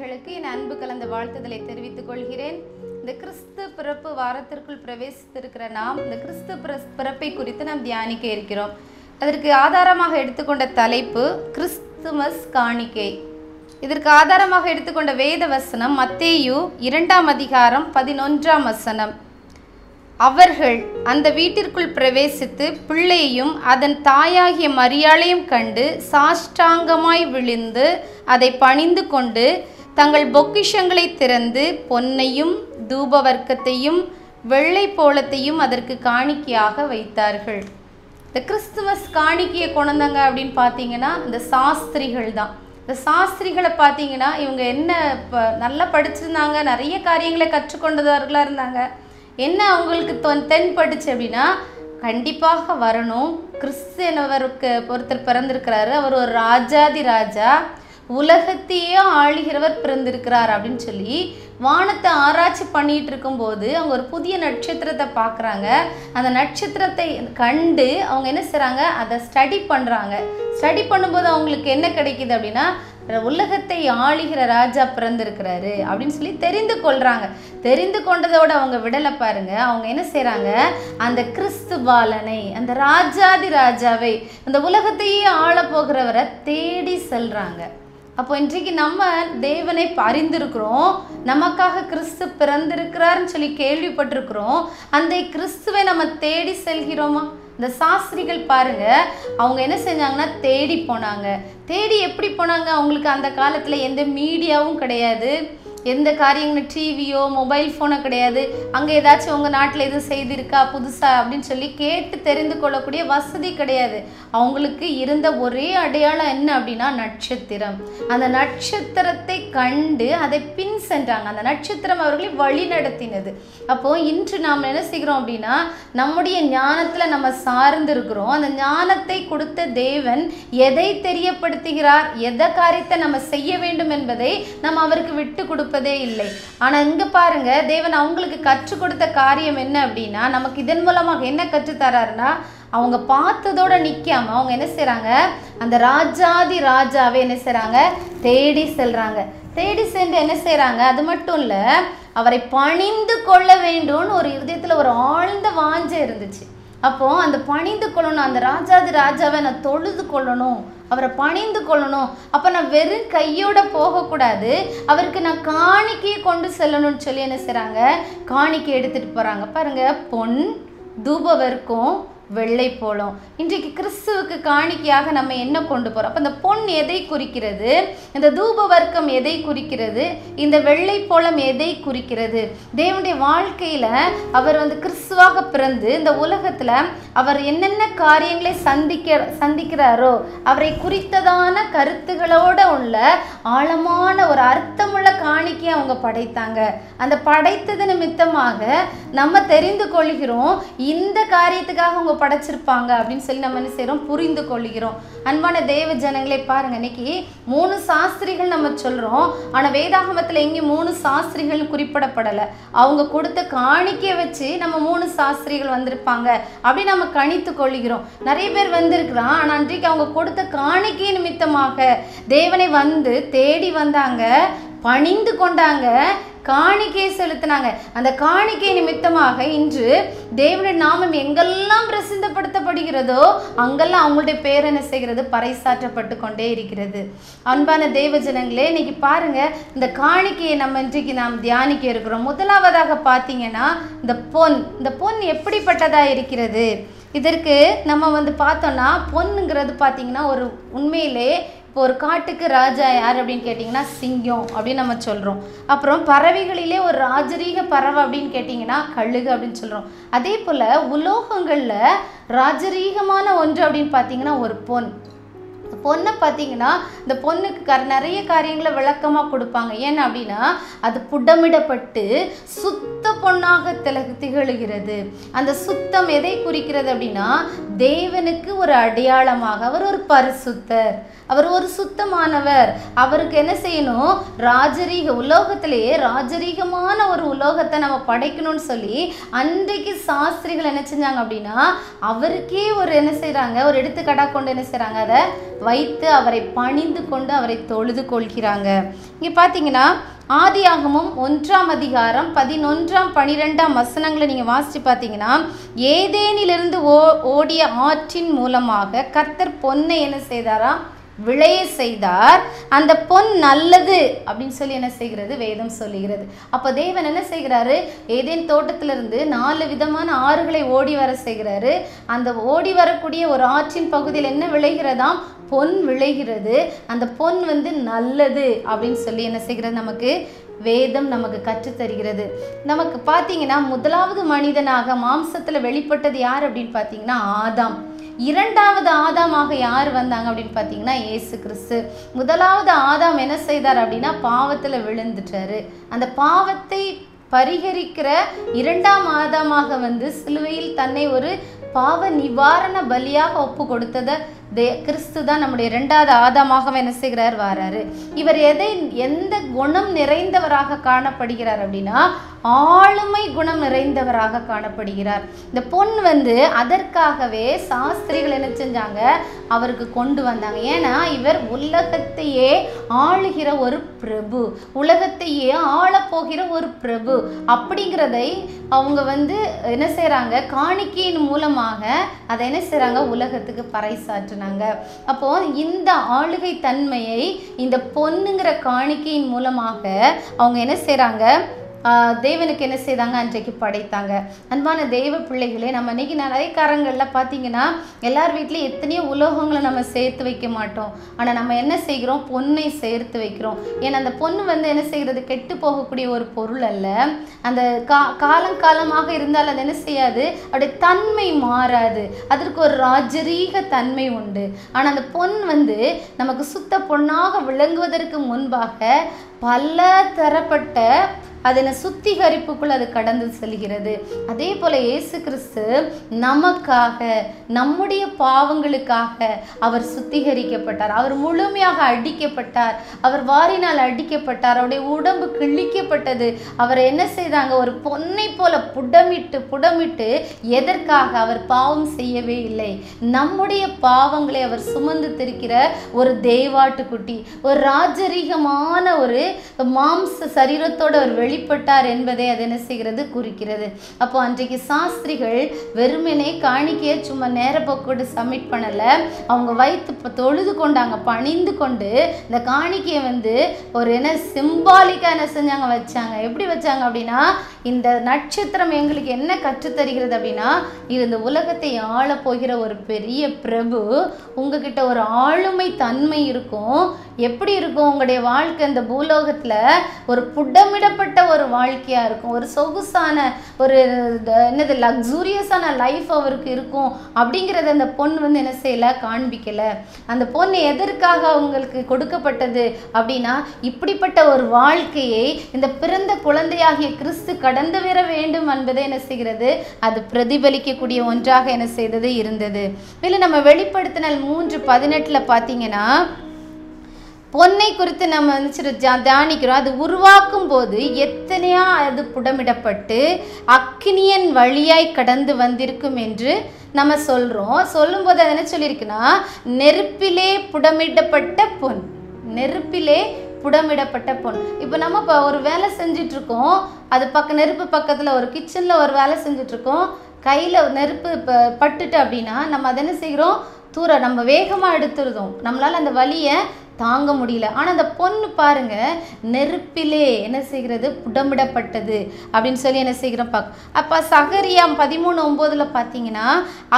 பிள்ளைகளுக்கு என் அன்பு கலந்த வாழ்த்துதலை தெரிவித்துக் கொள்கிறேன். இந்த கிறிஸ்து பிறப்பு வாரத்திற்குள் பிரவேசித்திருக்கிற நாம் இந்த கிறிஸ்து பிறப்பை குறித்து நாம் தியானிக்க இருக்கிறோம். அதற்கு ஆதாரமாக எடுத்துக்கொண்ட தலைப்பு கிறிஸ்துமஸ் காணிக்கை. இதற்கு ஆதாரமாக எடுத்துக்கொண்ட வேத வசனம் மத்தேயு 2ஆம் அதிகாரம் 11ஆம் வசனம். அவர்கள் அந்த வீட்டிற்குள் பிரவேசித்து பிள்ளையையும் அதன் தாயாகிய மரியாளையும் கண்டு சாஷ்டாங்கமாய் விழுந்து அதை பணிந்து கொண்டு தங்கள் பொக்கிஷங்களை திறந்து பொன்னையும் தூபவர்க்கத்தையும் வெள்ளை போளத்தையும் அதற்கு காணிக்கையாக வைத்தார்கள். இந்த கிறிஸ்துமஸ் காணிக்கையை கொண்டாங்க அப்படின்னு பார்த்தீங்கன்னா இந்த சாஸ்திரிகள் தான். இந்த சாஸ்திரிகளை பார்த்தீங்கன்னா இவங்க என்ன நல்லா படிச்சிருந்தாங்க, நிறைய காரியங்களை கற்றுக்கொண்டவர்களாக இருந்தாங்க. என்ன அவங்களுக்கு தென்பட்டுச்சு அப்படின்னா, கண்டிப்பாக வரணும், கிறிஸ்து என்பவருக்கு ஒருத்தர் பிறந்திருக்கிறாரு, அவர் ஒரு ராஜாதி ராஜா, உலகத்தையே ஆளுகிறவர் பிறந்திருக்கிறார் அப்படின்னு சொல்லி வானத்தை ஆராய்ச்சி பண்ணிட்டு இருக்கும்போது அவங்க ஒரு புதிய நட்சத்திரத்தை பார்க்குறாங்க. அந்த நட்சத்திரத்தை கண்டு அவங்க என்ன செய்கிறாங்க, அதை ஸ்டடி பண்ணுறாங்க. ஸ்டடி பண்ணும்போது அவங்களுக்கு என்ன கிடைக்கிது அப்படின்னா, உலகத்தை ஆளுகிற ராஜா பிறந்திருக்கிறாரு அப்படின்னு சொல்லி தெரிந்து கொள்கிறாங்க. தெரிந்து கொண்டதோடு அவங்க விடலை பாருங்க. அவங்க என்ன செய்கிறாங்க, அந்த கிறிஸ்து பாலனை, அந்த ராஜாதி ராஜாவை, அந்த உலகத்தையே ஆள போகிறவரை தேடி செல்றாங்க. அப்போ இன்றைக்கு நம்ம தேவனை அறிந்திருக்கிறோம், நமக்காக கிறிஸ்து பிறந்திருக்கிறாருன்னு சொல்லி கேள்விப்பட்டிருக்கிறோம். அந்த கிறிஸ்துவை நம்ம தேடி செல்கிறோமா? இந்த சாஸ்திரிகள் பாருங்க, அவங்க என்ன செஞ்சாங்கன்னா தேடி போனாங்க. தேடி எப்படி போனாங்க? அவங்களுக்கு அந்த காலத்தில் எந்த மீடியாவும் கிடையாது, எந்த காரியங்களும் டிவியோ மொபைல் ஃபோனோ கிடையாது. அங்கே ஏதாச்சும் உங்கள் நாட்டில் எதுவும் செய்திருக்கா புதுசாக அப்படின்னு சொல்லி கேட்டு தெரிந்து கொள்ளக்கூடிய வசதி கிடையாது. அவங்களுக்கு இருந்த ஒரே அடையாளம் என்ன அப்படின்னா நட்சத்திரம். அந்த நட்சத்திரத்தை கண்டு அதை பின் சென்றாங்க. அந்த நட்சத்திரம் அவர்களை வழி நடத்தினது. அப்போது இன்று நாம் என்ன செய்கிறோம் அப்படின்னா, நம்முடைய ஞானத்தில் நம்ம சார்ந்து இருக்கிறோம். அந்த ஞானத்தை கொடுத்த தேவன் எதை தெரியப்படுத்துகிறார், எதை காரியத்தை நம்ம செய்ய வேண்டும் என்பதை நம்ம அவருக்கு விட்டு கொடுப்பதே இல்லை. ஆனால் இங்கே பாருங்க, தேவன் அவங்களுக்கு கற்றுக் கொடுத்த காரியம் என்ன அப்படின்னா, நமக்கு இதன் மூலமாக என்ன கற்றுத்தராருன்னா, அவங்க பார்த்ததோட நிற்காம அவங்க என்ன செய்கிறாங்க, அந்த ராஜாதி ராஜாவை என்ன செய்கிறாங்க, தேடி செல்றாங்க. தேடி சென்று என்ன செய்கிறாங்க, அது மட்டும் இல்லை, அவரை பணிந்து கொள்ள வேண்டும்னு ஒரு இருதயத்தில் ஒரு ஆழ்ந்த வாஞ்சை இருந்துச்சு. அப்போ அந்த பணிந்து கொள்ளணும், அந்த ராஜாதி ராஜாவை நான் தொழுது கொள்ளணும், அவரை பணிந்து கொள்ளணும். அப்போ நான் வெறும் கையோட போகக்கூடாது, அவருக்கு நான் காணிக்கையை கொண்டு செல்லணும்னு சொல்லி என்ன செய்கிறாங்க, காணிக்கை எடுத்துகிட்டு போகிறாங்க. பாருங்கள், பொன் தூபவர்க்கம் வெள்ளை போலம். இன்றைக்கு கிறிஸ்துவுக்கு காணிக்கையாக நம்ம என்ன கொண்டு போகிறோம்? அப்போ இந்த பொன் எதை குறிக்கிறது, இந்த தூப வர்க்கம் எதை குறிக்கிறது, இந்த வெள்ளை போலம் எதை குறிக்கிறது? தேவனுடைய வாழ்க்கையில் அவர் கிறிஸ்துவாக பிறந்து இந்த உலகத்தில் அவர் என்னென்ன காரியங்களை சந்திக்கிறாரோ அவரை குறித்ததான கருத்துகளோடு உள்ள ஆழமான ஒரு அர்த்தமுள்ள காணிக்கையை அவங்க படைத்தாங்க. அந்த படைத்தது நிமித்தமாக நம்ம தெரிந்து கொள்கிறோம், இந்த காரியத்துக்காக அவங்க படைச்சிருப்பாங்க அப்படின்னு சொல்லி நம்ம என்ன செய்கிறோம், புரிந்து கொள்கிறோம். அன்பான தேவ ஜனங்களே பாருங்க, இன்னைக்கு 3 சாஸ்திரிகள் நம்ம சொல்கிறோம், ஆனால் வேதாகமத்தில் எங்கே 3 சாஸ்திரிகள் குறிப்பிடப்படலை. அவங்க கொடுத்த காணிக்கையை வச்சு நம்ம 3 சாஸ்திரிகள் வந்திருப்பாங்க அப்படின்னு நம்ம கணித்து கொள்கிறோம். நிறைய பேர் வந்திருக்கிறான், ஆனால் அன்றைக்கு அவங்க கொடுத்த காணிக்கை நிமித்தமாக தேவனை தேடி வந்தாங்க, பணிந்து கொண்டாங்க, காணிக்கையை செலுத்தினாங்க. அந்த காணிக்கை நிமித்தமாக இன்று தேவனுடைய நாமம் எங்கெல்லாம் பிரசித்தப்படுத்தப்படுகிறதோ அங்கெல்லாம் அவங்களுடைய பேர் என்ன செய்கிறது, பறைசாற்றப்பட்டு கொண்டே இருக்கிறது. அன்பான தேவ ஜனங்களே, இன்னைக்கு பாருங்க, இந்த காணிக்கையை நம்ம இன்றைக்கு நாம் தியானிக்க இருக்கிறோம். முதலாவதாக பார்த்தீங்கன்னா இந்த பொன் எப்படிப்பட்டதா இருக்கிறது? இதற்கு நம்ம பார்த்தோம்னா, பொன்னுங்கிறது பார்த்தீங்கன்னா ஒரு உண்மையிலே இப்போ ஒரு காட்டுக்கு ராஜா யார் அப்படின்னு கேட்டிங்கன்னா சிங்கம் அப்படின்னு நம்ம சொல்கிறோம். அப்புறம் பறவைகளிலே ஒரு ராஜரீக பறவை அப்படின்னு கேட்டிங்கன்னா கழுகு அப்படின்னு சொல்கிறோம். அதே போல் உலோகங்களில் ராஜரீகமான ஒன்று அப்படின்னு பார்த்தீங்கன்னா ஒரு பொண்ணை பார்த்தீங்கன்னா இந்த பொண்ணுக்கு நிறைய காரியங்களை விளக்கமாக கொடுப்பாங்க. ஏன்னா அப்படின்னா அது புடமிடப்பட்டு சுத்த பொண்ணாக திகழுகிறது. அந்த சுத்தம் எதை குறிக்கிறது அப்படின்னா, தேவனுக்கு ஒரு அடையாளமாக அவர் ஒரு பரிசுத்தர், அவர் ஒரு சுத்தமானவர். அவருக்கு என்ன செய்யணும், உலோகத்திலேயே ராஜரீகமான ஒரு உலோகத்தை நம்ம படைக்கணும்னு சொல்லி அன்றைக்கு சாஸ்திரிகள் என்ன செஞ்சாங்க அப்படின்னா, அவருக்கே ஒரு என்ன செய்கிறாங்க, ஒரு எடுத்துக்காட்டாக கொண்டு என்ன செய்கிறாங்க, அதை வைத்து அவரை பணிந்து கொண்டு அவரை தொழுது கொள்கிறாங்க. இங்கே பார்த்தீங்கன்னா ஆதியாகமம் 1ஆம் அதிகாரம் 11, 12 வசனங்களை நீங்கள் வாசித்து பார்த்தீங்கன்னா, ஏதேனிலிருந்து ஓடிய ஆற்றின் மூலமாக கர்த்தர் பொன்னை என்ன செய்தாரா? விளைய செய்தார். அந்த பொன் நல்லது அப்படின்னு சொல்லி என்ன செய்கிறது? வேதம் சொல்லுகிறது. அப்போ தேவன் என்ன செய்கிறாரு? ஏதேன் தோட்டத்திலிருந்து 4 விதமான ஆறுகளை ஓடி வர செய்கிறாரு. அந்த ஓடி வரக்கூடிய ஒரு ஆற்றின் பகுதியில் என்ன விளைகிறதாம்? பொன் விளைகிறது. அந்த பொன் நல்லது அப்படின்னு சொல்லி என்ன செய்கிறது? நமக்கு வேதம் நமக்கு கற்றுத்தருகிறது. நமக்கு பார்த்தீங்கன்னா முதலாவது மனிதனாக மாம்சத்தில் வெளிப்பட்டது யார் அப்படின்னு பார்த்தீங்கன்னா ஆதாம். 2வது ஆதாமாக யார் வந்தாங்க அப்படின்னு பார்த்தீங்கன்னா இயேசு கிறிஸ்து. முதலாவது ஆதாம் என்ன செய்தார் அப்படின்னா பாவத்தில் விழுந்துட்டாரு. அந்த பாவத்தை பரிகரிக்கிற 2ஆம் ஆதாமாக சிலுவையில் தன்னை ஒரு பாவ நிவாரண பலியாக ஒப்பு கொடுத்ததை கிறிஸ்து தான் நம்முடைய 2வது ஆதாமாக என்ன செய்கிறார்? வராரு. இவர் எந்த குணம் நிறைந்தவராக காணப்படுகிறார் அப்படின்னா ஆளுமை குணம் நிறைந்தவராக காணப்படுகிறார். இந்த பொன் அதற்காகவே சாஸ்திரிகள் என்ன செஞ்சாங்க? அவருக்கு கொண்டு வந்தாங்க. ஏன்னா இவர் உலகத்தையே ஆளுகிற ஒரு பிரபு, உலகத்தையே ஆளப்போகிற ஒரு பிரபு அப்படிங்கிறதை அவங்க என்ன செய்கிறாங்க? காணிக்கையின் மூலமாக அதை என்ன செய்கிறாங்க? உலகத்துக்கு பறைசாற்று. அப்போ இந்த ஆளுகை தன்மையை இந்த பொன்னுங்கிற காணிக்கையின் மூலமாக அவங்க என்ன செய்றாங்க? தேவனுக்கு என்ன செய்தாங்க? அன்றைக்கு படைத்தாங்க. அன்பான தெய்வ பிள்ளைகளே, நம்ம இன்னைக்கு நிறைய காரங்களில் பார்த்தீங்கன்னா எல்லார் வீட்லேயும் எத்தனையோ உலோகங்களை நம்ம சேர்த்து வைக்க மாட்டோம். ஆனால் நம்ம என்ன செய்கிறோம்? பொன்னை சேர்த்து வைக்கிறோம். ஏன்னா அந்த பொண்ணு என்ன செய்கிறது? கெட்டு போகக்கூடிய ஒரு பொருள் அல்ல. அந்த காலங்காலமாக இருந்தால் அது என்ன செய்யாது? அப்படியே தன்மை மாறாது. அதற்கு ஒரு ராஜரீக தன்மை உண்டு. ஆனால் அந்த பொன் நமக்கு சுத்த பொன்னாக விளங்குவதற்கு முன்பாக பல தரப்பட்ட அதனை சுத்திகரிப்புக்குள் அது கடந்து செல்கிறது. அதே போல இயேசு கிறிஸ்து நமக்காக, நம்முடைய பாவங்களுக்காக அவர் சுத்திகரிக்கப்பட்டார். அவர் முழுமையாக அடிக்கப்பட்டார். அவர் வாரினால் அடிக்கப்பட்டார். அவருடைய உடம்பு கிழிக்கப்பட்டது. அவர் என்ன செய்தாங்க? ஒரு பொன்னை போல புடமிட்டு எதற்காக? அவர் பாவம் செய்யவே இல்லை. நம்முடைய பாவங்களை அவர் சுமந்து திரிக்கிற ஒரு தேவாட்டுக்குட்டி, ஒரு ராஜரீகமான ஒரு மாம்ச சரீரத்தோடு அவர் வெளிப்பட்டார் என்பதை அது என்ன செய்கிறது? குறிக்கிறது. அப்போ அன்றைக்கு சாஸ்திரிகள் வெறுமனே காணிக்கையை சும்மா நேரப்போக்கோடு சப்மிட் பண்ணல. அவங்க வைத்து தொழுது கொண்டாங்க, பணிந்து கொண்டு இந்த காணிக்கையை ஒரு என்ன சிம்பாலிக்கா என்ன செஞ்சாங்க? வச்சாங்க. எப்படி வச்சாங்க அப்படின்னா, இந்த நட்சத்திரம் எங்களுக்கு என்ன கற்றுத்தருகிறது அப்படின்னா, இந்த உலகத்தை ஆள போகிற ஒரு பெரிய பிரபு, உங்ககிட்ட ஒரு ஆளுமை தன்மை இருக்கும். எப்படி இருக்கும் உங்களுடைய வாழ்க்கை? இந்த பூலோகத்துல ஒரு புடமிடப்பட்ட ஒரு வாழ்க்கையா இருக்கும். ஒரு சொகுசான ஒரு என்னது லக்ஸூரியஸான லைஃப் அவருக்கு இருக்கும். அப்படிங்கிறத அந்த பொன் என்ன செய்யல? காண்பிக்கல. அந்த பொன் எதற்காக அவங்களுக்கு கொடுக்கப்பட்டது அப்படின்னா, இப்படிப்பட்ட ஒரு வாழ்க்கையை இந்த பிறந்த குழந்தையாகிய கிறிஸ்து கடந்து வர வேண்டும் என்பதை என்ன செய்கிறது? அது பிரதிபலிக்கக்கூடிய ஒன்றாக என்ன செய்தது? இருந்தது. இல்லை நம்ம வெளிப்படுத்தினால் 3:18 பார்த்தீங்கன்னா, பொன்னை குறித்து நம்ம தியானிக்கிறோம். அது உருவாக்கும் போது எத்தனையா அது புடமிடப்பட்டு அக்கினியன் வழியாய் கடந்து வந்திருக்கும் என்று நம்ம சொல்லும்போது அது என்ன சொல்லியிருக்குன்னா, நெருப்பிலே புடமிடப்பட்ட பொன், நெருப்பிலே புடமிடப்பட்ட பொன். இப்போ நம்ம ஒரு வேலை செஞ்சிட்ருக்கோம், அது நெருப்பு பக்கத்தில் ஒரு கிச்சனில் ஒரு வேலை செஞ்சிட்ருக்கோம், கையில் நெருப்பு பட்டுட்டு அப்படின்னா நம்ம அதை என்ன செய்கிறோம்? நம்ம வேகமாக எடுத்துருதோம். நம்மளால் அந்த வலியை தாங்க முடியல. ஆனால் அந்த பொண்ணு பாருங்க, நெருப்பிலே என்ன செய்கிறது? புடமிடப்பட்டது அப்படின்னு சொல்லி என்ன செய்கிறோம் அப்போ சகரியா 13:9 பார்த்தீங்கன்னா,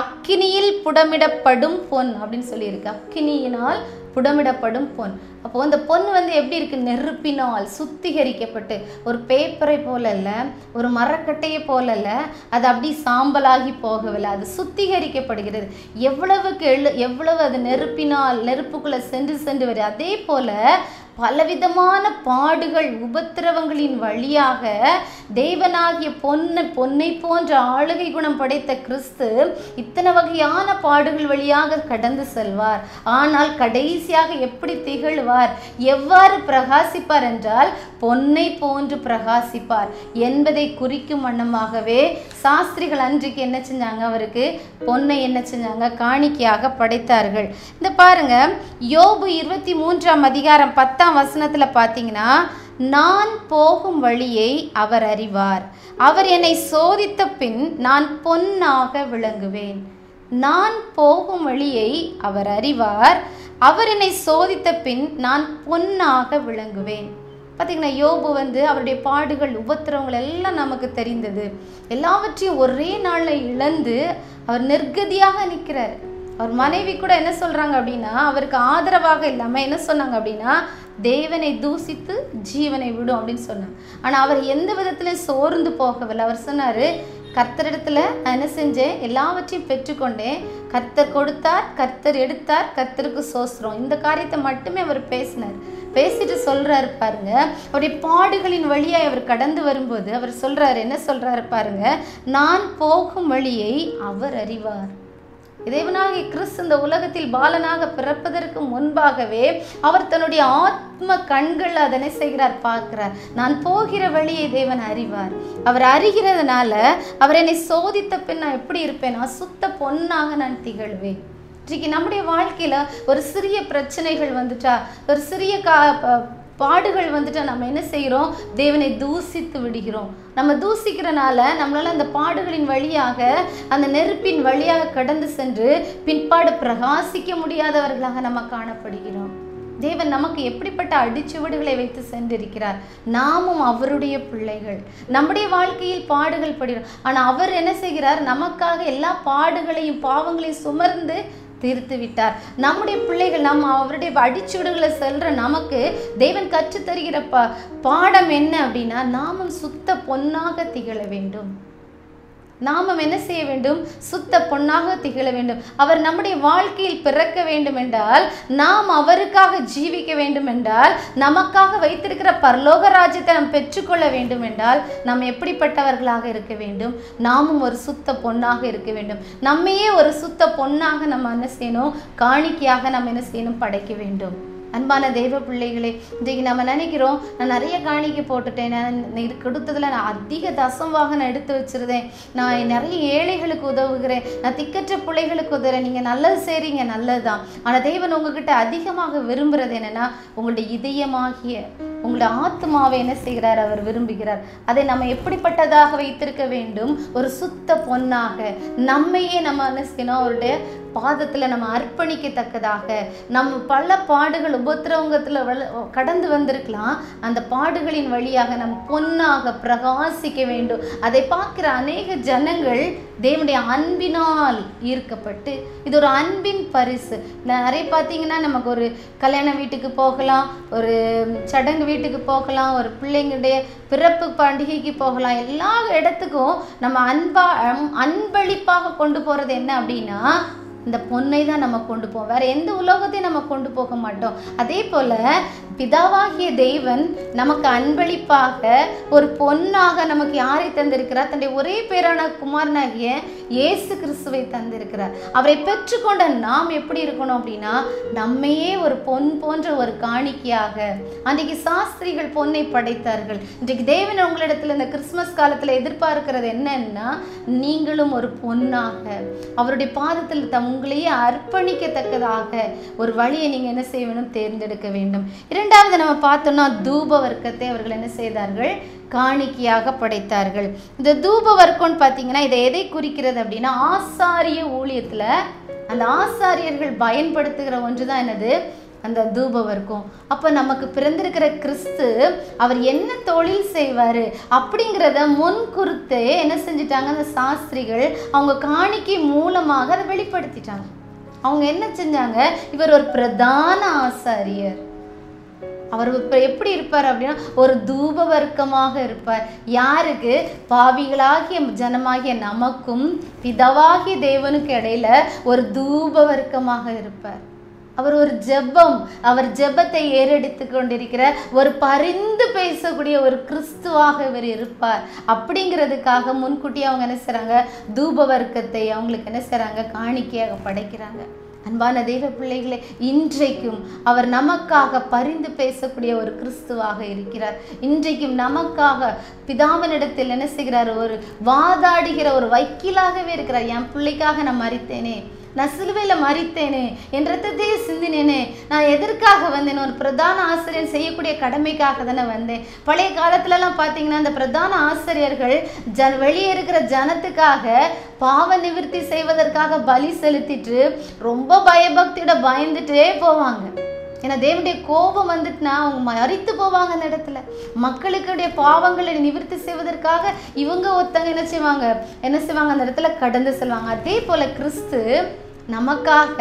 அக்கினியில் புடமிடப்படும் பொன் அப்படின்னு சொல்லியிருக்கு. அக்கினியினால் புடமிடப்படும் பொன். அப்போ அந்த பொன் எப்படி இருக்கு? நெருப்பினால் சுத்திகரிக்கப்பட்டு, ஒரு பேப்பரை போல அல்ல, ஒரு மரக்கட்டையை போல அல்ல, அது அப்படி சாம்பலாகி போகவில்லை, அது சுத்திகரிக்கப்படுகிறது. எவ்வளவு அது நெருப்புக்குள்ள சென்று வருது. அதே போல பலவிதமான பாடுகள், உபத்திரவங்களின் வழியாக தேவனாகிய பொன்னை போன்ற ஆளுகை குணம் படைத்த கிறிஸ்து இத்தனை வகையான பாடுகள் வழியாக கடந்து செல்வார். ஆனால் கடைசியாக எப்படி திகழ்வார், எவ்வாறு பிரகாசிப்பார் என்றால், பொன்னை போன்று பிரகாசிப்பார் என்பதை குறிக்கும் வண்ணமாகவே சாஸ்திரிகள் அன்றைக்கு என்ன செஞ்சாங்க, அவருக்கு பொன்னை என்ன செஞ்சாங்க, காணிக்கையாக படைத்தார்கள். இந்த பாருங்க, யோபு 23ஆம் அதிகாரம் 10ஆம் வசனத்துல பார்த்தீங்கன்னா, நான் போகும் வழியை அவர் அறிவார், அவர் என்னை சோதித்த பின் நான் பொன்னாக விளங்குவேன். நான் போகும் வழியை அவர் அறிவார், அவர் என்னை சோதித்த பின் நான் பொன்னாக விளங்குவேன். பார்த்தீங்கன்னா, யோபு அவருடைய பாடுகள், உபத்திரவங்கள் எல்லாம் நமக்கு தெரிந்தது. எல்லாவற்றையும் ஒரே நாளில் இழந்து அவர் நிர்கதியாக நிற்கிறார். அவர் மனைவி கூட என்ன சொல்றாங்க அப்படின்னா, அவருக்கு ஆதரவாக இல்லாமல் என்ன சொன்னாங்க அப்படின்னா, தேவனை தூசித்து ஜீவனை விடும் அப்படின்னு சொன்னாங்க. ஆனால் அவர் எந்த விதத்திலையும் சோர்ந்து போகவில்லை. அவர் சொன்னார், கர்த்தரிடத்துல நான் என்ன செஞ்சேன், எல்லாவற்றையும் பெற்றுக்கொண்டேன், கர்த்தர் கொடுத்தார், கர்த்தர் எடுத்தார், கர்த்தருக்கு சோஸ்திரம். இந்த காரியத்தை மட்டுமே அவர் பேசினார். பேசிட்டு சொல்றாரு பாருங்க, அவருடைய பாடுகளின் வழியாக அவர் கடந்து வரும்போது அவர் சொல்றாரு, என்ன சொல்றாரு பாருங்க, நான் போகும் வழியை அவர் அறிவார். தேவனாகிய கிறிஸ்து இந்த உலகத்தில் பாலனாக பிறப்பதற்கு முன்பாகவே அவர் தன்னுடைய ஆத்ம கண்கள் அதனை செய்கிறார், பார்க்கிறார். நான் போகிற வழியை தேவன் அறிவார். அவர் அறிகிறதுனால அவர் என்னை சோதித்த பின் நான் எப்படி இருப்பேன்னா, சுத்த பொன்னாக நான் திகழ்வேன். இன்றைக்கு நம்முடைய வாழ்க்கையில ஒரு சிறிய பிரச்சனைகள் வந்துட்டா, ஒரு சிறிய பாடுகள் வந்துட்டா நம்ம என்ன செய்கிறோம், தேவனை தூசித்து விடுகிறோம். நம்ம தூசிக்கிறனால நம்மளால அந்த பாடுகளின் வழியாக, அந்த நெருப்பின் வழியாக கடந்து சென்று பின்பாடு பிரகாசிக்க முடியாதவர்களாக நம்ம காணப்படுகிறோம். தேவன் நமக்கு எப்படிப்பட்ட அடிச்சுவடுகளை வைத்து சென்றிருக்கிறார். நாமும் அவருடைய பிள்ளைகள். நம்முடைய வாழ்க்கையில் பாடுகள் படுகிறோம். ஆனால் அவர் என்ன செய்கிறார், நமக்காக எல்லா பாடுகளையும் பாவங்களையும் சுமர்ந்து தீர்த்து விட்டார். நம்முடைய பிள்ளைகள், நம்ம அவருடைய அடிச்சுவடுகளை செல்ற நமக்கு தேவன் கற்றுத்தருகிற பாடம் என்ன அப்படின்னா, நாமும் சுத்த பொன்னாக திகழ வேண்டும். நாமும் என்ன செய்ய வேண்டும், சுத்த பொன்னாக திகழ வேண்டும். அவர் நம்முடைய வாழ்க்கையில் பிறக்க வேண்டும் என்றால், நாம் அவருக்காக ஜீவிக்க வேண்டும் என்றால், நமக்காக வைத்திருக்கிற பரலோக ராஜ்யத்தை நாம் பெற்றுக்கொள்ள வேண்டும் என்றால், நாம் எப்படிப்பட்டவர்களாக இருக்க வேண்டும், நாமும் ஒரு சுத்த பொன்னாக இருக்க வேண்டும். நம்மையே ஒரு சுத்த பொன்னாக நம்ம என்ன செய்யணும், காணிக்கையாக நம்ம என்ன செய்யணும், படைக்க வேண்டும். அன்பான தெய்வ பிள்ளைகளே, இன்றைக்கு நம்ம நினைக்கிறோம், நான் நிறைய காணிக்கை போட்டுட்டேன், நான் கொடுத்ததில் நான் அதிக தசம்வாக நான் எடுத்து வச்சிருந்தேன், நான் நிறைய ஏழைகளுக்கு உதவுகிறேன், நான் திக்கற்ற பிள்ளைகளுக்கு உதவுறேன். நீங்கள் நல்லது செய்கிறீங்க, நல்லது தான். ஆனால் தேவன் உங்ககிட்ட அதிகமாக விரும்புகிறது என்னென்னா, உங்களுடைய இதயமாகிய உங்களுடைய ஆத்மாவை என்ன செய்கிறார், அவர் விரும்புகிறார். அதை நம்ம எப்படிப்பட்டதாக வைத்திருக்க வேண்டும், ஒரு சுத்த பொன்னாக நம்மையே நம்ம என்ன செய்யணும், அவருடைய பாதத்தில் நம்ம அர்ப்பணிக்கத்தக்கதாக. நம்ம பல பாடுகள் உபத்திரவங்கத்தில் கடந்து வந்திருக்கலாம். அந்த பாடுகளின் வழியாக நம் பொன்னாக பிரகாசிக்க வேண்டும். அதை பார்க்கிற அநேக ஜனங்கள் தேவனுடைய அன்பினால் ஈர்க்கப்பட்டு, இது ஒரு அன்பின் பரிசு. நிறைய பார்த்தீங்கன்னா, நமக்கு ஒரு கல்யாண வீட்டுக்கு போகலாம், ஒரு சடங்கு வீட்டுக்கு போகலாம், ஒரு பிள்ளைங்களுடைய பிறப்பு பண்டிகைக்கு போகலாம். எல்லா இடத்துக்கும் நம்ம அன்பளிப்பாக கொண்டு போகிறது என்ன அப்படின்னா, இந்த பொன்னை தான் நம்ம கொண்டு போவோம். வேற எந்த உலோகத்தையும் நம்ம கொண்டு போக மாட்டோம். அதே போல பிதாவாகிய தேவன் நமக்கு அன்பளிப்பாக ஒரு பொன்னாக நமக்கு யாரை தந்திருக்கிறார், தன்னுடைய ஒரே பேரான குமாரனாகிய இயேசு கிறிஸ்துவை தந்திருக்கிறார். அவரை பெற்றுக்கொண்ட நாம் எப்படி இருக்கணும் அப்படின்னா, நம்மையே ஒரு பொன் போன்ற ஒரு காணிக்கையாக. அன்றைக்கு சாஸ்திரிகள் பொன்னை படைத்தார்கள். இன்றைக்கு தேவன் உங்களிடத்துல இந்த கிறிஸ்துமஸ் காலத்துல எதிர்பார்க்கிறது என்னன்னா, நீங்களும் ஒரு பொன்னாக அவருடைய பாதத்தில் உங்களையே அர்ப்பணிக்கத்தக்கதாக ஒரு வழியை நீங்க என்ன செய்ய வேண்டும், தேர்ந்தெடுக்க வேண்டும். இரண்டாவது நம்ம பார்த்தோம்னா, தூப வர்க்கத்தை அவர்கள் என்ன செய்தார்கள், காணிக்கையாக படைத்தார்கள். இந்த தூப வர்க்கம்னு பார்த்தீங்கன்னா, இதை எதை குறிக்கிறது அப்படின்னா, ஆசாரிய ஊழியத்துல அந்த ஆசாரியர்கள் பயன்படுத்துகிற ஒன்றுதான் என்னது, அந்த தூப வர்க்கம். அப்போ நமக்கு பிறந்திருக்கிற கிறிஸ்து அவர் என்ன தொழில் செய்வார் அப்படிங்கிறத முன்குறித்து என்ன செஞ்சிட்டாங்க, அந்த சாஸ்திரிகள் அவங்க காணிக்கை மூலமாக அதை வெளிப்படுத்திட்டாங்க. அவங்க என்ன செஞ்சாங்க, இவர் ஒரு பிரதான ஆசாரியர், அவர் எப்படி இருப்பார் அப்படின்னா, ஒரு தூப வர்க்கமாக இருப்பார். யாருக்கு, பாவிகளாகிய ஜனமாகிய நமக்கும் பிதாவாகிய தேவனுக்கு இடையில ஒரு தூப வர்க்கமாக இருப்பார். அவர் ஒரு ஜெபம், அவர் ஜெபத்தை ஏறெடுத்து கொண்டிருக்கிற ஒரு பரிந்து பேசக்கூடிய ஒரு கிறிஸ்துவாக இவர் இருப்பார். அப்படிங்கிறதுக்காக முன்கூட்டி அவங்க என்ன செய்றாங்க, தூப வர்க்கத்தை அவங்களுக்கு என்ன செய்றாங்க, காணிக்கையாக படைக்கிறாங்க. அன்பான தெய்வ பிள்ளைகளே, இன்றைக்கும் அவர் நமக்காக பரிந்து பேசக்கூடிய ஒரு கிறிஸ்துவாக இருக்கிறார். இன்றைக்கும் நமக்காக பிதாவினிடத்தில் என்ன செய்கிறார்? ஒரு வாதாடுகிற ஒரு வக்கீலாகவே இருக்கிறார். என் பிள்ளைக்காக நான் மரித்தேனே, நான் சிலுவையில் மரித்தேனே, என் ரத்தத்தையே சிந்தினேனே, நான் எதற்காக வந்தேன்? ஒரு பிரதான ஆசிரியர் செய்யக்கூடிய கடமைக்காக தானே வந்தேன். பழைய காலத்துலலாம் பார்த்தீங்கன்னா அந்த பிரதான ஆசிரியர்கள் வெளியே இருக்கிற ஜனத்துக்காக பாவ நிவர்த்தி செய்வதற்காக பலி செலுத்திட்டு ரொம்ப பயபக்தியோட பயந்துட்டே போவாங்க. ஏன்னா தேவனுடைய கோபம் வந்துட்டுனா அவங்க மறித்து போவாங்க. அந்த இடத்துல மக்களுக்குடைய பாவங்களை நிவர்த்தி செய்வதற்காக இவங்க ஒருத்தங்க என்ன செய்வாங்க அந்த இடத்துல கடந்து செல்வாங்க. அதே போல கிறிஸ்து நமக்காக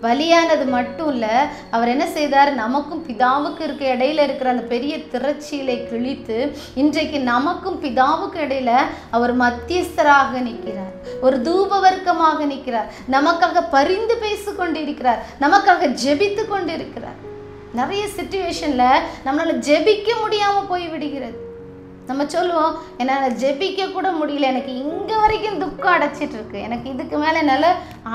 பலியானது மட்டும் இல்லை, அவர் என்ன செய்தார்? நமக்கும் பிதாவுக்கு இருக்க இடையில இருக்கிற அந்த பெரிய திரட்சியிலை கிழித்து இன்றைக்கு நமக்கும் பிதாவுக்கு இடையில அவர் மத்தியஸ்தராக நிற்கிறார், ஒரு தூபவர்க்கமாக நிற்கிறார், நமக்காக பரிந்து பேசி கொண்டு இருக்கிறார், நமக்காக ஜெபித்து கொண்டு இருக்கிறார். நிறைய சிச்சுவேஷன்ல நம்மளால ஜெபிக்க முடியாம போய் விடுகிறது. நம்ம சொல்லுவோம், என்னால் ஜெபிக்க கூட முடியல, எனக்கு இங்கே வரைக்கும் துக்கம் அடைச்சிட்டு இருக்கு, எனக்கு இதுக்கு மேலே என்னால்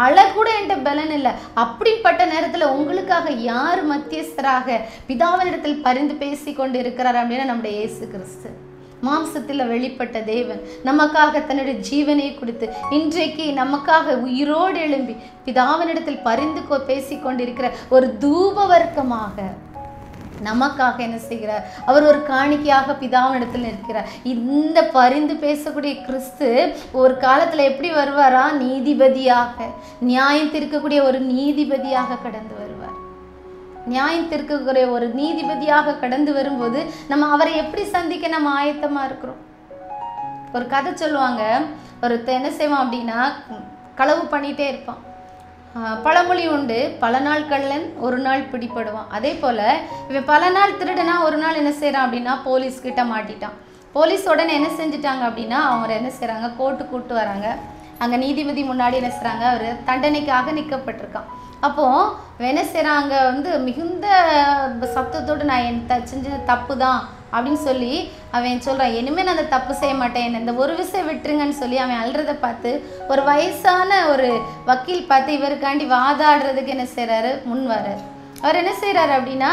அழக்கூட என்கிட்ட பலன் இல்லை. அப்படிப்பட்ட நேரத்தில் உங்களுக்காக யார் மத்தியஸ்தராக பிதாவினிடத்தில் பரிந்து பேசி கொண்டு இருக்கிறார் அப்படின்னா நம்முடைய இயேசு கிறிஸ்து. மாம்சத்தில் வெளிப்பட்ட தேவன் நமக்காக தன்னுடைய ஜீவனை கொடுத்து இன்றைக்கு நமக்காக உயிரோடு எழும்பி பிதாவினிடத்தில் பரிந்து பேசி கொண்டிருக்கிற ஒரு தூப வர்க்கமாக நமக்காக என்ன செய்கிறார்? அவர் ஒரு காணிக்கையாக பிதாவினிடத்தில் இருக்கிறார். இந்த பரிந்து பேசக்கூடிய கிறிஸ்து ஒரு காலத்தில் எப்படி வருவாரா? நீதிபதியாக, நியாயம் தீர்க்கக்கூடிய ஒரு நீதிபதியாக கடந்து வருவார். நியாயம் தீர்க்கக்கூடிய ஒரு நீதிபதியாக கடந்து வரும்போது நம்ம அவரை எப்படி சந்திக்க நம்ம ஆயத்தமாக இருக்கிறோம்? ஒரு கதை சொல்லுவாங்க, ஒருத்தர் என்ன செய்வான் அப்படின்னா களவு பண்ணிகிட்டே இருப்பான். பழமொழி உண்டு, பல நாள் கள்ளன் ஒரு நாள் பிடிபடுவான். அதே போல் இவன் பல நாள் திருடனா ஒரு நாள் என்ன செய்கிறான் அப்படின்னா போலீஸ்கிட்ட மாட்டிட்டான். போலீஸ் உடனே என்ன செஞ்சுட்டாங்க அப்படின்னா அவங்க என்ன செய்கிறாங்க? கோர்ட்டு கூப்பிட்டு வராங்க. அங்கே நீதிபதி முன்னாடி என்ன செய்கிறாங்க? அவர் தண்டனைக்காக நிற்கப்பட்டிருக்கான். அப்போது என்ன செய்கிறாங்க? மிகுந்த சத்தத்தோடு நான் செஞ்சது தப்பு தான் அப்படின்னு சொல்லி அவன் சொல்கிறான். இனிமேல் நான் அந்த தப்பு செய்ய மாட்டேன், இந்த ஒரு விஷயம் விட்டுருங்கன்னு சொல்லி அவன் அழுறதை பார்த்து ஒரு வயசான ஒரு வக்கீல் பார்த்து இவருக்காண்டி வாதாடுறதுக்கு என்ன செய்கிறாரு? முன் வர்றார். அவர் என்ன செய்கிறாரு அப்படின்னா,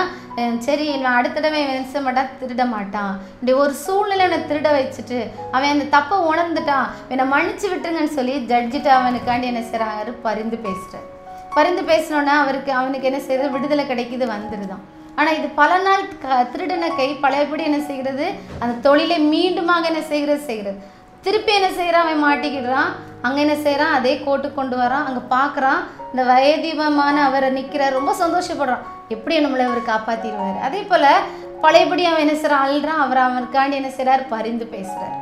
சரி நான் அடுத்த தடவை என்ன மாட்டான், திருட மாட்டான், இப்படி ஒரு சூழ்நிலை என்னை திருட வச்சுட்டு அவன் அந்த தப்பை உணர்ந்துட்டான், என்னை மன்னிச்சு விட்டுருங்கன்னு சொல்லி ஜட்ஜிட்டு அவனுக்காண்டி என்ன செய்கிறாரு? பரிந்து பேசுகிறார். பரிந்து பேசினோன்னா அவனுக்கு என்ன செய்யறது? விடுதலை கிடைக்குது, வந்துடுதான். ஆனால் இது பல நாள் திருடின கை பழையபடி என்ன செய்கிறது? அந்த தொழிலை மீண்டுமாக என்ன செய்கிறது? திருப்பி என்ன செய்கிறான்? அவன் மாட்டிக்கிடுறான். அங்கே என்ன செய்கிறான்? அதே கோர்ட்டுக்கு கொண்டு வரான். அங்கே பார்க்குறான், இந்த வயதீபமான அவரை நிற்கிறார். ரொம்ப சந்தோஷப்படுறான், எப்படி நம்மளை அவர் காப்பாற்றிடுவார். அதே போல் பழையபடி அவன் என்ன செய்கிறான்? அழுறான். அவனுக்காண்டி என்ன செய்கிறார்? பரிந்து பேசுகிறார்.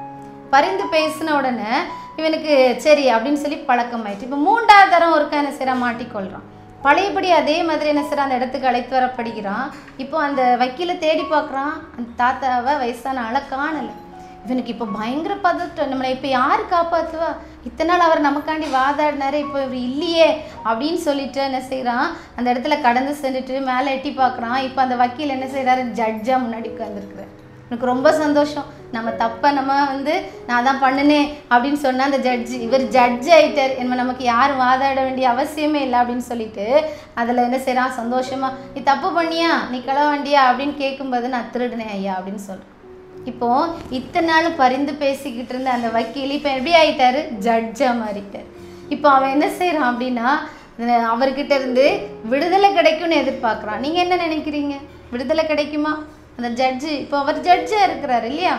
பரிந்து பேசின உடனே இவனுக்கு சரி அப்படின்னு சொல்லி பழக்கமாயிடுச்சு. இப்போ 3வது தரம் ஒருக்கா என்ன செய்கிறான்? மாட்டிக்கொள்கிறான். பழையபடி அதே மாதிரி என்ன செய்கிறான்? அந்த இடத்துக்கு அழைத்து வரப்படுகிறான். இப்போ அந்த வக்கீலை தேடி பார்க்குறான். அந்த தாத்தாவை வயசான ஆளை காணலை. இவனுக்கு இப்போ பயங்கர பதட்டம், நம்மளை இப்போ யார் காப்பாற்றுவா? இத்தனை நாள் அவர் நமக்காண்டி வாதாடினாரு, இப்போ இவர் இல்லையே அப்படின்னு சொல்லிட்டு என்ன செய்கிறான்? அந்த இடத்துல கடந்து சென்றுட்டு மேலே எட்டி பார்க்குறான். இப்போ அந்த வக்கீல் என்ன செய்கிறாரு? ஜட்ஜாக முன்னாடி உட்காந்துருக்குறார். எனக்கு ரொம்ப சந்தோஷம், நம்ம தப்பை நம்ம நான் தான் பண்ணினேன் அப்படின்னு சொன்னால் அந்த இவர் ஜட்ஜ் ஆகிட்டார், நமக்கு யாரும் வாதாட வேண்டிய அவசியமே இல்லை அப்படின்னு சொல்லிட்டு அதில் என்ன செய்கிறான்? சந்தோஷமாக, நீ தப்பு பண்ணியா, நீ களவாண்டியா அப்படின்னு கேட்கும்போது நான் திருடினேன் ஐயா அப்படின்னு சொல்கிறேன். இப்போது இத்தனை நாளும் பரிந்து பேசிக்கிட்டு இருந்த அந்த வக்கீல் இப்போ எப்படி ஆகிட்டார்? ஜட்ஜாக மாறிட்டார். இப்போ அவன் என்ன செய்கிறான் அப்படின்னா அவர்கிட்ட இருந்து விடுதலை கிடைக்கும்னு எதிர்பார்க்குறான். நீங்கள் என்ன நினைக்கிறீங்க? விடுதலை கிடைக்குமா? அந்த ஜட்ஜு இப்போ அவர் ஜட்ஜாக இருக்கிறார் இல்லையா?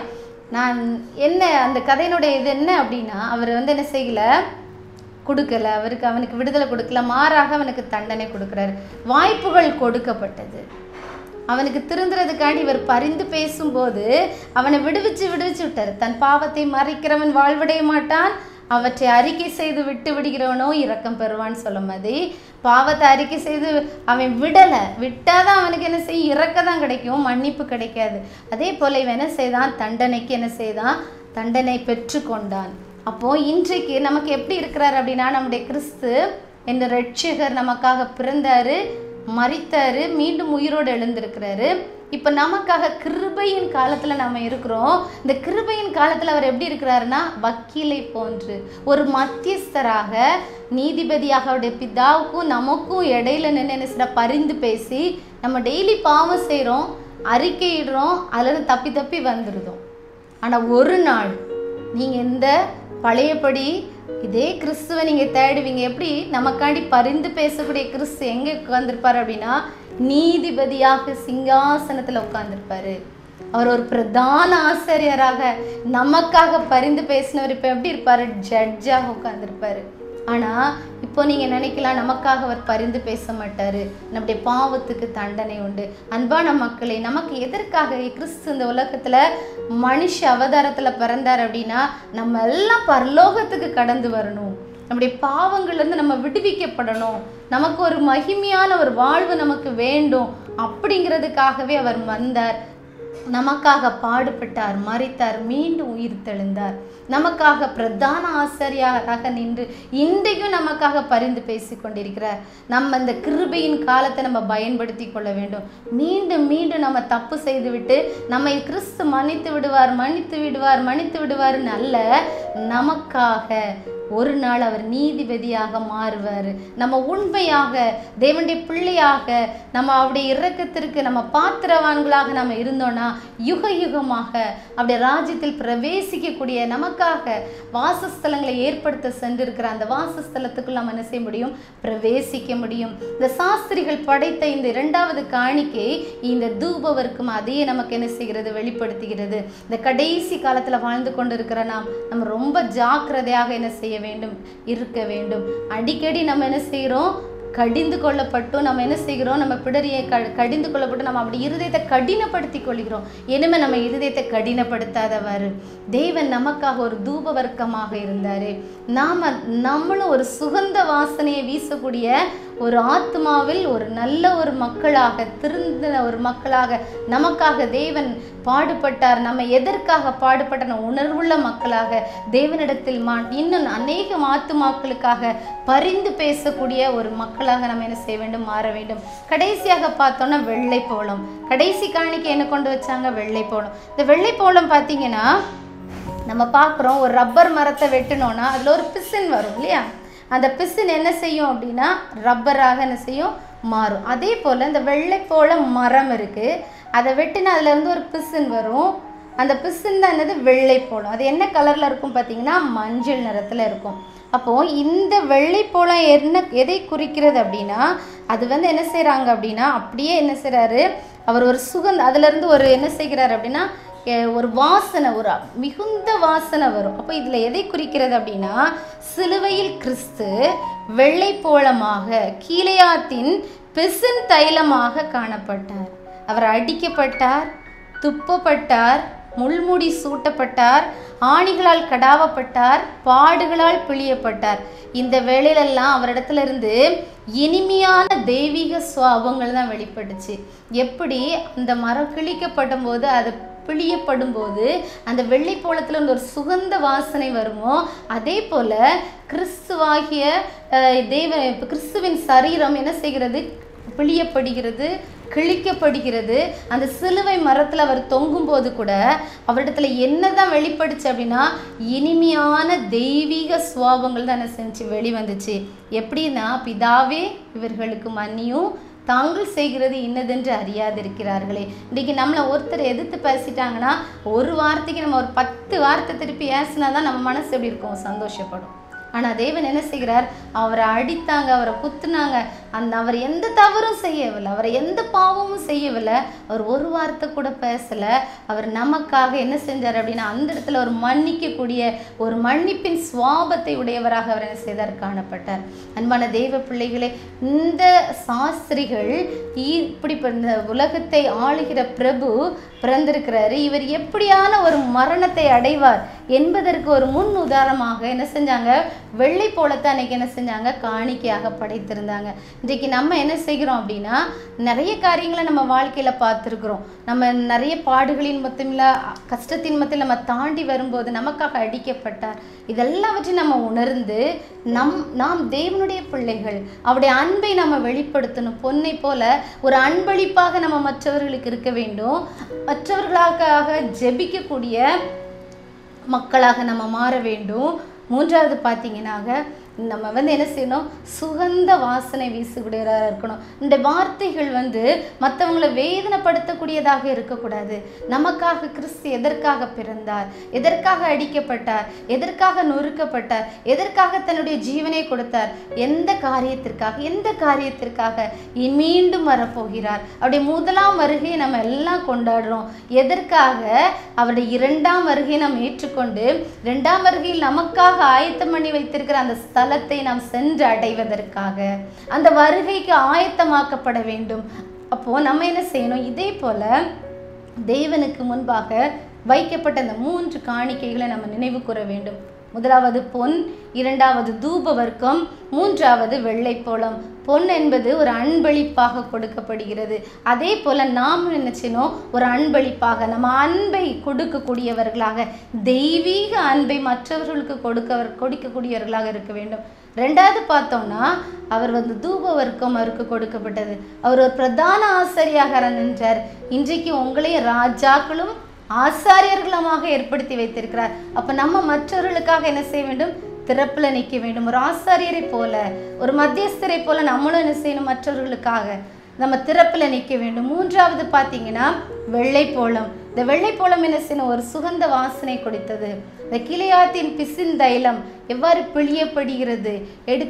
நான் என்ன அந்த கதையினுடைய இது என்ன அப்படின்னா, அவர் என்ன செய்யலை, கொடுக்கல, அவனுக்கு விடுதலை கொடுக்கல, மாறாக அவனுக்கு தண்டனை கொடுக்குறாரு. வாய்ப்புகள் கொடுக்கப்பட்டது அவனுக்கு திருந்துறதுக்காண்டி. இவர் பரிந்து பேசும்போது அவனை விடுவிச்சு விட்டார். தன் பாவத்தை மறைக்கிறவன் வாழ்வடைய மாட்டான், அவற்றை அறிக்கை செய்து விட்டு விடுகிறவனோ இரக்கம் பெறுவான்னு சொல்லும் மாதிரி பாவத்தை அறிக்கை செய்து அவன் விட்டாதான் அவனுக்கு என்ன செய்யும்? இறக்க தான் கிடைக்கும், மன்னிப்பு கிடைக்காது. அதே போல் இவன் என்ன செய்தான்? தண்டனைக்கு என்ன செய்தான்? தண்டனை பெற்று கொண்டான். அப்போது இன்றைக்கு நமக்கு எப்படி இருக்கிறார் அப்படின்னா, நம்முடைய கிறிஸ்து என்ற ரட்சகர் நமக்காக பிறந்தார், மரித்தார், மீண்டும் உயிரோடு எழுந்திருக்கிறாரு. இப்போ நமக்காக கிருபையின் காலத்தில் நம்ம இருக்கிறோம். இந்த கிருபையின் காலத்தில் அவர் எப்படி இருக்கிறாருன்னா வக்கீலை போன்று ஒரு மத்தியஸ்தராக நீதிபதியாக அவருடைய பிதாவுக்கும் நமக்கும் இடையில நின்று பரிந்து பேசி நம்ம டெய்லி பாவம் செய்கிறோம், அறிக்கையிடுறோம், அதில் தப்பி தப்பி வந்துடுதோம். ஆனால் ஒரு நாள் நீங்கள் இந்த பழையபடி இதே கிறிஸ்துவை நீங்கள் தேடுவீங்க. எப்படி நமக்காண்டி பரிந்து பேசக்கூடிய கிறிஸ்து எங்கே உட்கார்ந்துருப்பார் அப்படின்னா நீதிபதியாக சிங்காசனத்தில் உட்கார்ந்துருப்பாரு. அவர் ஒரு பிரதான ஆசிரியராக நமக்காக பரிந்து பேசினவர் இப்போ எப்படி இருப்பார்? ஜட்ஜாக உட்கார்ந்துருப்பாரு. ஆனால் இப்போ நீங்கள் நினைக்கலாம் நமக்காக அவர் பரிந்து பேச மாட்டார், நம்முடைய பாவத்துக்கு தண்டனை உண்டு. அன்பான மக்களே, நமக்கு எதற்காக கிறிஸ்து இந்த உலகத்தில் மனுஷ அவதாரத்தில் பிறந்தார் அப்படின்னா நம்ம எல்லாம் பரலோகத்துக்கு கடந்து வரணும், நம்முடைய பாவங்கள்லேருந்து நம்ம விடுவிக்கப்படணும், நமக்கு ஒரு மகிமையான ஒரு வாழ்வு நமக்கு வேண்டும். அப்படிங்கிறதுக்காகவே அவர் வந்தார். நமக்காக பாடுபட்டார், மரித்தார், மீண்டும் உயிர் தெழுந்தார். நமக்காக பிரதான ஆசிரியராக நின்று இன்றைக்கும் நமக்காக பரிந்து பேசி கொண்டிருக்கிறார். நம்ம இந்த கிருபையின் காலத்தை நம்ம பயன்படுத்தி கொள்ள வேண்டும். மீண்டும் மீண்டும் நம்ம தப்பு செய்துவிட்டு நம்மை கிறிஸ்து மன்னித்து விடுவார்னு அல்ல, நமக்காக ஒரு நாள் அவர் நீதிபதியாக மாறுவார். நம்ம உண்மையாக தேவனுடைய பிள்ளையாக நம்ம அவருடைய இரக்கத்திற்கு நம்ம பாத்திரவான்களாக நம்ம இருந்தோம்னா யுக யுகமாக அவருடைய ராஜ்யத்தில் பிரவேசிக்கக்கூடிய நமக்காக வாசஸ்தலங்களை ஏற்படுத்த சென்றிருக்கிற அந்த வாசஸ்தலத்துக்குள் நம்ம என்ன செய்ய முடியும்? பிரவேசிக்க முடியும். இந்த சாஸ்திரிகள் படைத்த இந்த 2வது காணிக்கை இந்த தூபவர்க்கும் அதையே நமக்கு என்ன செய்கிறது? வெளிப்படுத்துகிறது. இந்த கடைசி காலத்தில் வாழ்ந்து கொண்டு இருக்கிற நம்ம ரொம்ப ஜாக்கிரதையாக என்ன செய்ய வேண்டும்? இருக்க வேண்டும். அடிக்கடி நம்ம என்ன செய்கிறோம்? கடிந்து கொள்ளப்பட்டும் நம்ம என்ன செய்கிறோம்? நம்ம பிடரியை கடிந்து கொள்ளப்பட்டு நம்ம அப்படி இருதயத்தை கடினப்படுத்தி கொள்கிறோம். இனிமே நம்ம இருதயத்தை கடினப்படுத்தாதவாறு தேவன் நமக்காக ஒரு தூப வர்க்கமாக இருந்தாரு. நம்மளும் ஒரு சுகந்த வாசனையை வீசக்கூடிய ஒரு ஆத்மாவில் ஒரு நல்ல ஒரு மக்களாக, திருந்தின ஒரு மக்களாக நமக்காக தேவன் பாடுபட்டார். நம்ம எதற்காக பாடுபட்ட உணர்வுள்ள மக்களாக தேவனிடத்தில் இன்னும் அநேக ஆத்துமாக்களுக்காக பரிந்து பேசக்கூடிய ஒரு மக்களாக நம்ம என்ன செய்ய வேண்டும்? மாற வேண்டும். கடைசியாக பார்த்தோம்னா வெள்ளை போலம். கடைசி காணிக்கை என்ன கொண்டு வச்சாங்க? வெள்ளை போலம். இந்த வெள்ளை போலம் பார்த்தீங்கன்னா நம்ம பார்க்குறோம், ஒரு ரப்பர் மரத்தை வெட்டினோன்னா அதில் ஒரு பிசின் வரும் இல்லையா? அந்த பிசின் என்ன செய்யும் அப்படின்னா ரப்பராக என்ன செய்யும்? மாறும். அதே போல் இந்த வெள்ளை போல மரம் இருக்குது, அதை வெட்டினா அதுலேருந்து ஒரு பிசின் வரும். அந்த பிசின் தான் என்னது? வெள்ளை போலம். அது என்ன கலரில் இருக்கும் பார்த்தீங்கன்னா மஞ்சள் நிறத்தில் இருக்கும். அப்போது இந்த வெள்ளை போலம் எதை குறிக்கிறது அப்படின்னா அது என்ன செய்கிறாங்க அப்படின்னா அப்படியே என்ன செய்கிறாரு? அவர் ஒரு அதுலேருந்து ஒரு என்ன செய்கிறார் அப்படின்னா ஒரு வாசனை, ஒரு மிகுந்த வாசனை வரும். அப்போ இதில் எதை குறிக்கிறது அப்படின்னா சிலுவையில் கிறிஸ்து வெள்ளை போலமாக கீலேயாத்தின் பிசின் தைலமாக காணப்பட்டார். அவர் அடிக்கப்பட்டார், துப்பப்பட்டார், முள்முடி சூட்டப்பட்டார், ஆணிகளால் கடாவப்பட்டார், பாடுகளால் பிழியப்பட்டார். இந்த வேளையிலெல்லாம் அவரிடத்துல இருந்து இனிமையான தெய்வீக சுவாபங்கள் தான் வெளிப்பட்டுச்சு. எப்படி அந்த மரம் கிழிக்கப்படும் போது அது பிழியப்படும் போது அந்த வெள்ளை போலத்தில் ஒரு சுகந்த வாசனை வருமோ அதே போல கிறிஸ்துவாகிய கிறிஸ்துவின் சரீரம் என்ன செய்கிறது? பிழியப்படுகிறது, கிழிக்கப்படுகிறது. அந்த சிலுவை மரத்தில் அவர் தொங்கும் போது கூட அவரிடத்துல என்னதான் வெளிப்படுச்சு அப்படின்னா இனிமையான தெய்வீக சுவாபங்கள் தான் என்ன செஞ்சு வெளிவந்துச்சு. எப்படின்னா பிதாவே இவர்களுக்கு மன்னியும், தாங்கள் செய்கிறது இன்னதென்று அறியாதிருக்கிறார்களே. இன்றைக்கி நம்மளை ஒருத்தர் எதிர்த்து பேசிட்டாங்கன்னா ஒரு வார்த்தைக்கு நம்ம ஒரு 10 வார்த்தை திருப்பி ஏசினா தான் நம்ம மனசு எப்படி இருக்கும்? சந்தோஷப்படும். ஆனால் தேவன் என்ன செய்கிறார்? அவரை அடித்தாங்க, அவரை குத்துனாங்க, அவர் எந்த தவறும் செய்யவில்லை, அவரை எந்த பாவமும் செய்யவில்லை, அவர் ஒரு வார்த்தை கூட பேசலை. அவர் நமக்காக என்ன செஞ்சார் அப்படின்னா அந்த இடத்துல ஒரு மன்னிக்கக்கூடிய ஒரு மன்னிப்பின் சுவாபத்தை உடையவராக அவர் என்ன செய்தார்? காணப்பட்டார். அன்பான தெய்வ பிள்ளைகளே, இந்த சாஸ்திரிகள் இப்படி இந்த உலகத்தை ஆளுகிற பிரபு பிறந்திருக்கிறாரு, இவர் எப்படியான ஒரு மரணத்தை அடைவார் என்பதற்கு ஒரு முன் உதாரணமாக என்ன செஞ்சாங்க? வெள்ளை போலத்தை அன்னைக்கு என்ன செஞ்சாங்க, காணிக்கையாக படைத்திருந்தாங்க. இன்றைக்கு நம்ம என்ன செய்கிறோம் அப்படின்னா, நிறைய காரியங்களை நம்ம வாழ்க்கையில பார்த்துருக்குறோம். நம்ம நிறைய பாடுகளின் மத்தியில், கஷ்டத்தின் மத்தியில் நம்ம தாண்டி வரும்போது நமக்காக அடிக்கப்பட்டார். இதெல்லாம் வச்சு நம்ம உணர்ந்து நாம் தேவனுடைய பிள்ளைகள், அவருடைய அன்பை நம்ம வெளிப்படுத்தணும். பொன்னை போல ஒரு அன்பளிப்பாக நம்ம மற்றவர்களுக்கு இருக்க வேண்டும். மற்றவர்களுக்காக ஜெபிக்கக்கூடிய மக்களாக நம்ம மாற வேண்டும். மூன்றாவது பார்த்தீங்கன்னாக நம்ம என்ன செய்யணும், சுகந்த வாசனை வீசக்கூடியவராக இருக்கணும். இந்த வார்த்தைகள் மற்றவங்களை வேதனைப்படுத்தக்கூடியதாக இருக்கக்கூடாது. நமக்காக கிறிஸ்து எதற்காக பிறந்தார், எதற்காக அடிக்கப்பட்டார், எதற்காக நொறுக்கப்பட்டார், எதற்காக தன்னுடைய ஜீவனை கொடுத்தார், எந்த காரியத்திற்காக மீண்டும் வரப்போகிறார். அவருடைய முதலாம் வருகையை நம்ம எல்லாம் கொண்டாடுறோம். எதற்காக? அவருடைய இரண்டாம் வருகையை நாம் ஏற்றுக்கொண்டு இரண்டாம் வருகையில் நமக்காக ஆயத்தம் பண்ணி வைத்திருக்கிற அந்த ஸ்தலத்தை நாம் சென்று அடைவதற்காக, அந்த வருகைக்கு ஆயத்தமாக்கப்பட வேண்டும். அப்போ நம்ம என்ன செய்யணும், இதே போல தேவனுக்கு முன்பாக வைக்கப்பட்ட அந்த 3 காணிக்கைகளை நம்ம நினைவு கூற வேண்டும். முதலாவது பொன், இரண்டாவது தூப வர்க்கம், மூன்றாவது வெள்ளைப்போளம். பொன் என்பது ஒரு அன்பளிப்பாக கொடுக்கப்படுகிறது. அதே போல நாம் என்ன செய்யணும், ஒரு அன்பளிப்பாக நம்ம அன்பை கொடுக்கக்கூடியவர்களாக, தெய்வீக அன்பை மற்றவர்களுக்கு கொடுக்கக்கூடியவர்களாக இருக்க வேண்டும். ரெண்டாவது பார்த்தோம்னா, அவர் தூப வர்க்கம் அவருக்கு கொடுக்கப்பட்டது. அவர் ஒரு பிரதான ஆசாரியாக நின்றார். இன்றைக்கு உங்களையும் ராஜாக்களும் ஆசாரியர்களுமாக ஏற்படுத்தி வைத்திருக்கிறார். அப்ப நம்ம மற்றவர்களுக்காக என்ன செய்ய வேண்டும், திறப்புல நிற்க வேண்டும். ஒரு ஆசாரியரை போல, ஒரு மத்தியஸ்தரை போல நம்மளும் என்ன செய்யணும், மற்றவர்களுக்காக நம்ம திறப்புல நிற்க வேண்டும். மூன்றாவது பார்த்தீங்கன்னா வெள்ளைப்போளம். இந்த வெள்ளைப்போளம் என்ன செய்யணும், ஒரு சுகந்த வாசனை கொடுத்தது. இந்த கிளையாத்தின் பிசின் தைலம் எவ்வாறு பிழியப்படுகிறது,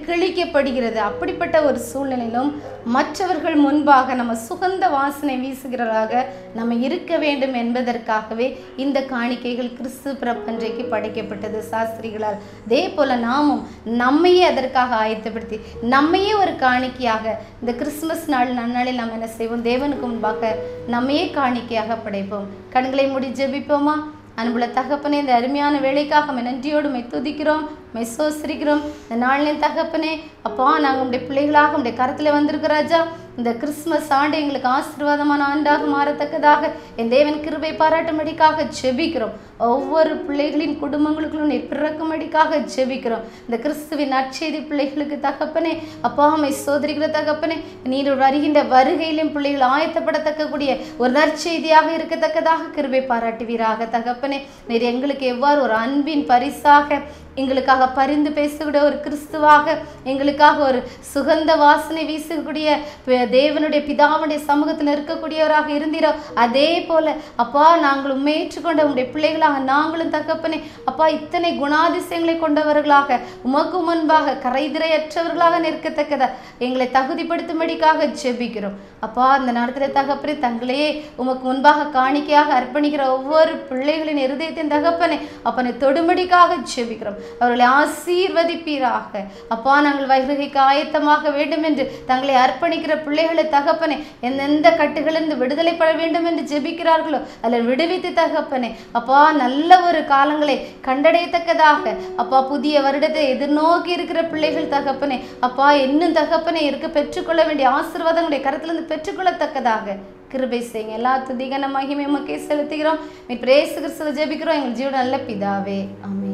கிழிக்கப்படுகிறது, அப்படிப்பட்ட ஒரு சூழ்நிலையிலும் மற்றவர்கள் முன்பாக நம்ம சுகந்த வாசனை வீசுகிறவராக நம்ம இருக்க வேண்டும் என்பதற்காகவே இந்த காணிக்கைகள் கிறிஸ்து பிறப்பன்றைக்கு படைக்கப்பட்டது சாஸ்திரிகளால். அதே போல நாமும் நம்மையே அதற்காக ஆயத்தப்படுத்தி நம்மையே ஒரு காணிக்கையாக இந்த கிறிஸ்துமஸ் நன்னாளில் நம்ம என்ன செய்வோம், தேவனுக்கு முன்பாக நம்மையே காணிக்கையாக படைப்போம். கண்களை மூடி ஜெபிப்போமா? அன்புள்ள தகப்பனே, இந்த அருமையான வேலைக்காக நன்றியோடு துதிக்கிறோம், சோஸ்திரிக்கிறோம். இந்த நாளின் தகப்பனே, அப்பா நாங்கள் உங்களுடைய பிள்ளைகளாக உங்களுடைய கரத்தில் வந்திருக்கிற ராஜா, இந்த கிறிஸ்துமஸ் ஆண்டு எங்களுக்கு ஆசீர்வாதமான ஆண்டாக மாறத்தக்கதாக என் தேவன் கிருபை பாராட்டும்படிக்காக ஜெபிக்கிறோம். ஒவ்வொரு பிள்ளைகளின் குடும்பங்களுக்குள்ளும் நீர் பிறக்கும்படிக்காக ஜெபிக்கிறோம். இந்த கிறிஸ்துவின் நற்செய்தி பிள்ளைகளுக்கு தகப்பனே, அப்பா சோதரிக்கிற தகப்பனே, நீர் வருகின்ற வருகையிலும் பிள்ளைகள் ஆயத்தப்படத்தக்கக்கூடிய ஒரு நற்செய்தியாக இருக்கத்தக்கதாக கிருபை பாராட்டுவீராக தகப்பனே. நீர் எங்களுக்கு எவ்வாறு ஒரு அன்பின் பரிசாக எங்களுக்காக பரிந்து பேசக்கூடிய ஒரு கிறிஸ்துவாக, எங்களுக்காக ஒரு சுகந்த வாசனை வீசக்கூடிய தேவனுடைய பிதாவுடைய சமூகத்தில் இருக்கக்கூடியவராக இருந்தீரோ, அதே போல அப்பா நாங்கள் உண்மை ஏற்றுக்கொண்ட உங்களுடைய பிள்ளைகளாக நாங்களும் தகப்பனே அப்பா இத்தனை குணாதிசயங்களை கொண்டவர்களாக உமக்கு முன்பாக கரைதிரையற்றவர்களாக நிற்கத்தக்கதா எங்களை தகுதிப்படுத்தும்படிக்காக ஜெபிக்கிறோம். அப்பா அந்த நேரத்தில் தகப்பனே தங்களையே உமக்கு முன்பாக காணிக்கையாக அர்ப்பணிக்கிற ஒவ்வொரு பிள்ளைகளின் இருதயத்தின் தகப்பனே அப்பனை தொடும்படிக்காக ஜெபிக்கிறோம். அவர்களை ஆசீர்வதிப்பீராக. அப்பா நாங்கள் வருகைக்கு ஆயத்தமாக வேண்டும் என்று தங்களை அர்ப்பணிக்கிற பிள்ளைகளை தகப்பனே எந்தெந்த கட்டுகளிலிருந்து விடுதலை பெற வேண்டும் என்று ஜெபிக்கிறார்களோ அதில் விடுவித்து தகப்பனே அப்பா நல்ல ஒரு காலங்களை கண்டடையத்தக்கதாக அப்பா புதிய வருடத்தை எதிர்நோக்கி இருக்கிற பிள்ளைகள் தகப்பனே அப்பா இன்னும் தகப்பனே பெற்றுக்கொள்ள வேண்டிய ஆசீர்வாதங்களுடைய கருத்திலிருந்து பெற்றுக்கொள்ளத்தக்கதாக கிருபை செய்யுங்க. எல்லா துதிகன மகிமை உமக்கே செலுத்துகிறோம். மீ பிரேசு கிறிஸ்துவை ஜெபிக்கிறோம் எங்கள் ஜீவன நல்ல பிதாவே. ஆமென்.